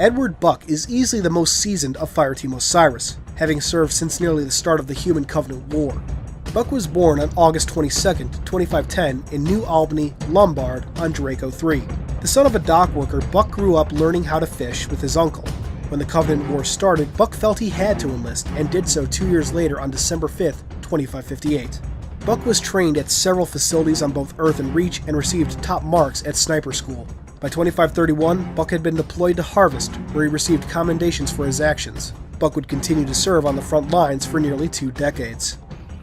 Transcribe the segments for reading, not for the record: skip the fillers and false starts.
Edward Buck is easily the most seasoned of Fireteam Osiris, having served since nearly the start of the Human Covenant War. Buck was born on August 22, 2510 in New Albany, Lombard on Draco 3. The son of a dock worker, Buck grew up learning how to fish with his uncle. When the Covenant War started, Buck felt he had to enlist and did so 2 years later on December 5, 2558. Buck was trained at several facilities on both Earth and Reach and received top marks at sniper school. By 2531, Buck had been deployed to Harvest, where he received commendations for his actions. Buck would continue to serve on the front lines for nearly 2 decades.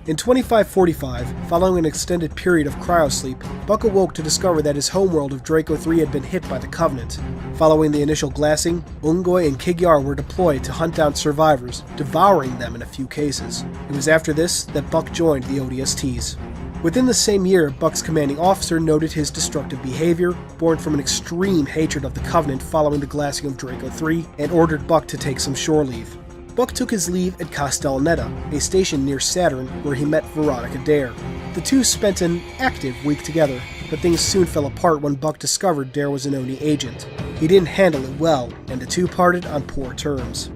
In 2545, following an extended period of cryosleep, Buck awoke to discover that his homeworld of Draco 3 had been hit by the Covenant. Following the initial glassing, Ungoi and Kigyar were deployed to hunt down survivors, devouring them in a few cases. It was after this that Buck joined the ODSTs. Within the same year, Buck's commanding officer noted his destructive behavior, born from an extreme hatred of the Covenant following the glassing of Draco 3, and ordered Buck to take some shore leave. Buck took his leave at Castellaneta, a station near Saturn where he met Veronica Dare. The two spent an active week together, but things soon fell apart when Buck discovered Dare was an Oni agent. He didn't handle it well, and the two parted on poor terms.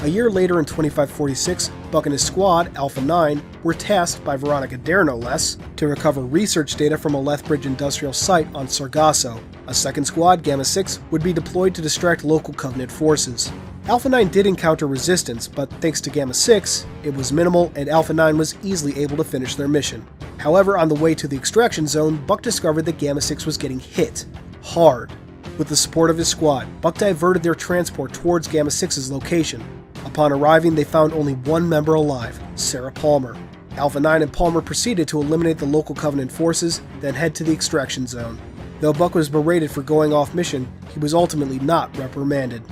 A year later in 2546, Buck and his squad, Alpha 9, were tasked by Veronica Dare no less, to recover research data from a Lethbridge industrial site on Sargasso. A second squad, Gamma 6, would be deployed to distract local Covenant forces. Alpha 9 did encounter resistance, but thanks to Gamma 6, it was minimal and Alpha 9 was easily able to finish their mission. However, on the way to the extraction zone, Buck discovered that Gamma 6 was getting hit hard. With the support of his squad, Buck diverted their transport towards Gamma 6's location. Upon arriving, they found only one member alive, Sarah Palmer. Alpha 9 and Palmer proceeded to eliminate the local Covenant forces, then head to the extraction zone. Though Buck was berated for going off mission, he was ultimately not reprimanded.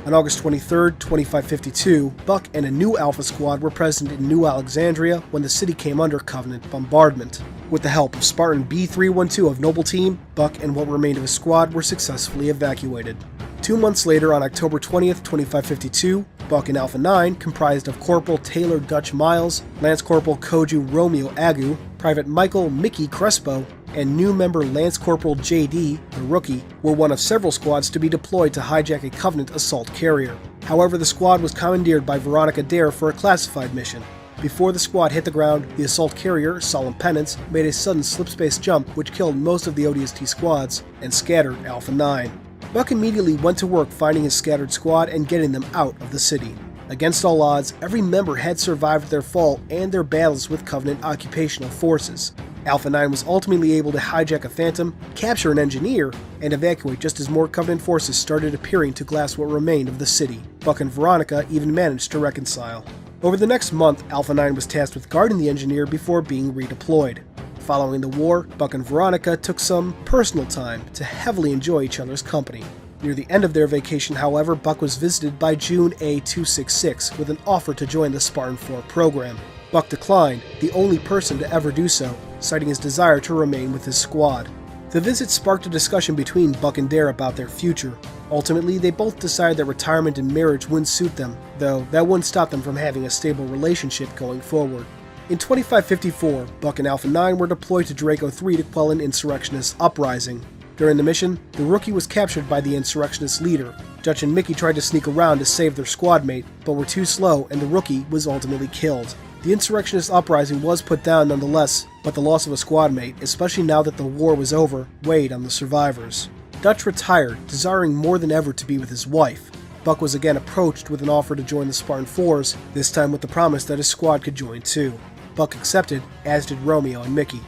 On August 23, 2552, Buck and a new Alpha squad were present in New Alexandria when the city came under Covenant bombardment. With the help of Spartan B-312 of Noble Team, Buck and what remained of his squad were successfully evacuated. 2 months later, on October 20, 2552, Buck and Alpha 9, comprised of Corporal Taylor Dutch Miles, Lance Corporal Koju Romeo Agu, Private Michael Mickey Crespo, and new member Lance Corporal J.D., the rookie, were one of several squads to be deployed to hijack a Covenant assault carrier. However, the squad was commandeered by Veronica Dare for a classified mission. Before the squad hit the ground, the assault carrier, Solemn Penance, made a sudden slip-space jump which killed most of the ODST squads and scattered Alpha 9. Buck immediately went to work finding his scattered squad and getting them out of the city. Against all odds, every member had survived their fall and their battles with Covenant occupational forces. Alpha 9 was ultimately able to hijack a Phantom, capture an engineer, and evacuate just as more Covenant forces started appearing to glass what remained of the city. Buck and Veronica even managed to reconcile. Over the next month, Alpha 9 was tasked with guarding the engineer before being redeployed. Following the war, Buck and Veronica took some personal time to heavily enjoy each other's company. Near the end of their vacation, however, Buck was visited by June A266 with an offer to join the Spartan 4 program. Buck declined, the only person to ever do so, citing his desire to remain with his squad. The visit sparked a discussion between Buck and Dare about their future. Ultimately, they both decided that retirement and marriage wouldn't suit them, though that wouldn't stop them from having a stable relationship going forward. In 2554, Buck and Alpha 9 were deployed to Draco 3 to quell an insurrectionist uprising. During the mission, the rookie was captured by the insurrectionist leader. Dutch and Mickey tried to sneak around to save their squad mate, but were too slow and the rookie was ultimately killed. The insurrectionist uprising was put down nonetheless, but the loss of a squad mate, especially now that the war was over, weighed on the survivors. Dutch retired, desiring more than ever to be with his wife. Buck was again approached with an offer to join the Spartan 4s, this time with the promise that his squad could join too. Buck accepted, as did Romeo and Mickey.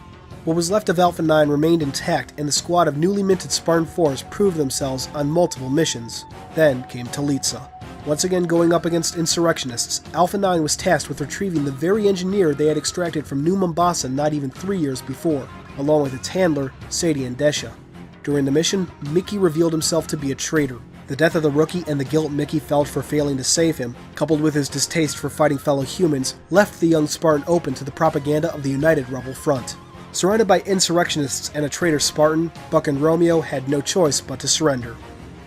What was left of Alpha 9 remained intact, and the squad of newly minted Spartan 4s proved themselves on multiple missions. Then came Talitsa. Once again going up against insurrectionists, Alpha 9 was tasked with retrieving the very engineer they had extracted from New Mombasa not even 3 years before, along with its handler, Sadie and Desha. During the mission, Mickey revealed himself to be a traitor. The death of the rookie and the guilt Mickey felt for failing to save him, coupled with his distaste for fighting fellow humans, left the young Spartan open to the propaganda of the United Rebel Front. Surrounded by insurrectionists and a traitor Spartan, Buck and Romeo had no choice but to surrender.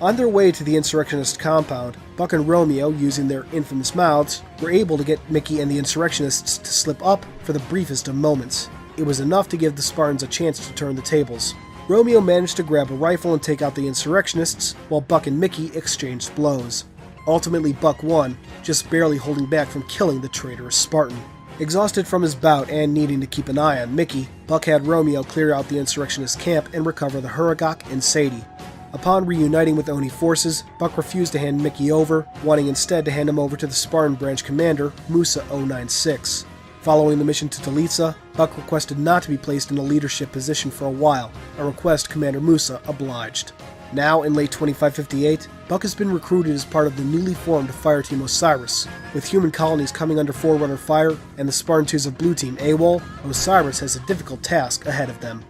On their way to the insurrectionist compound, Buck and Romeo, using their infamous mouths, were able to get Mickey and the insurrectionists to slip up for the briefest of moments. It was enough to give the Spartans a chance to turn the tables. Romeo managed to grab a rifle and take out the insurrectionists, while Buck and Mickey exchanged blows. Ultimately, Buck won, just barely holding back from killing the traitorous Spartan. Exhausted from his bout and needing to keep an eye on Mickey, Buck had Romeo clear out the insurrectionist camp and recover the Huragok and Sadie. Upon reuniting with Oni forces, Buck refused to hand Mickey over, wanting instead to hand him over to the Spartan branch commander, Musa 096. Following the mission to Talitsa, Buck requested not to be placed in a leadership position for a while, a request Commander Musa obliged. Now, in late 2558, Buck has been recruited as part of the newly formed Fireteam Osiris. With human colonies coming under Forerunner fire and the Spartan 2s of Blue Team AWOL, Osiris has a difficult task ahead of them.